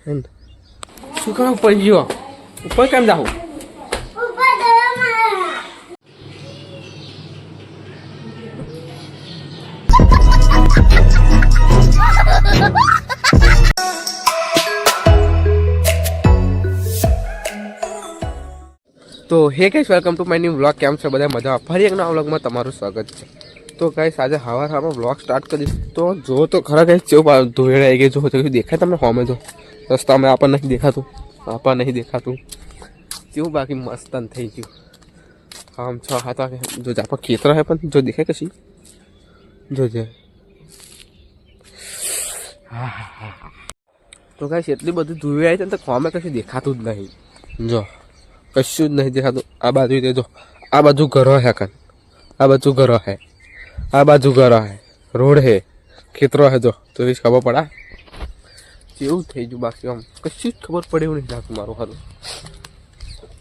શું કામ ઉપર ગયો? ઉપર કેમ જાઉં? તો હે guys, welcome to my new vlog. કેમ છો બધા? મજા? ફરી એક નવા વ્લોગમાં તમારું સ્વાગત છે. તો ગાઈસ, આજે હવારમાં વ્લોગ સ્ટાર્ટ કરીશ. તો જો તો ખરા ગાઈસ, જેવું ધોયેડા આવી ગઈ, જો દેખાય તમને હોમે? જો રસ્તામાં આપણને નહીં દેખાતું, જેવું બાકી મસ્ત થઈ ગયું. આમ 6-7 વાગે જો આપણે ખેતર હે, પણ જો દેખાય કશી જોજે. તો ગાઈસ, એટલી બધી ધોઈ આવી છે ને, તો હોમે કશું દેખાતું જ નહીં. જો કશું જ નહીં દેખાતું. આ બાજુ જો, આ બાજુ ઘરો હે, કાન આ બાજુ ઘરો હે, આ બાજુ ઘરો હે, રોડ હે, ખેતરો હે. જો તો એ ખબર પડે કેવું થઈ ગયું. બાકી આમ કશું જ ખબર પડે એવું નહીં લાગતું મારું. હારું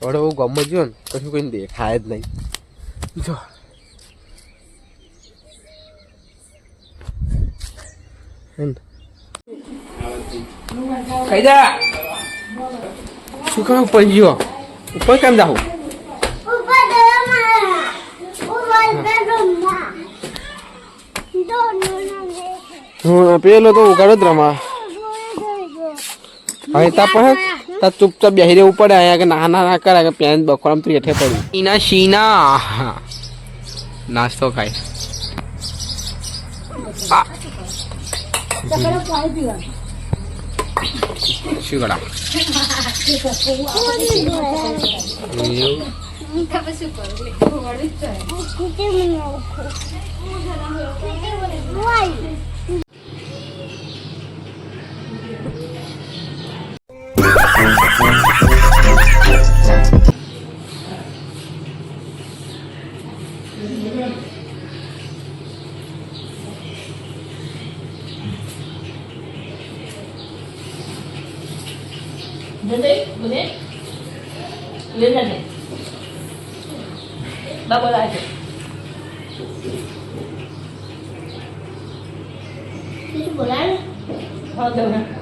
હવે હું ગમત ગયો ને, કશું કઈ દેખાય જ નહીં. જો ખાઈ જા. શું કામ ઉપર ગયો? ઉપર કેમ જાઉં? પેલો તો ઉગાડો જ રમા. હવે તા પણ તા ચૂપચાપ બેસી રહેવું પડે. અહીંયા કે ના કરે કે પેન બખોરામ તું હેઠે પડ્યું. શીના નાસ્તો ખાય. શું કરા? boleh lihat ni double aja itu boleh. Oh, jangan.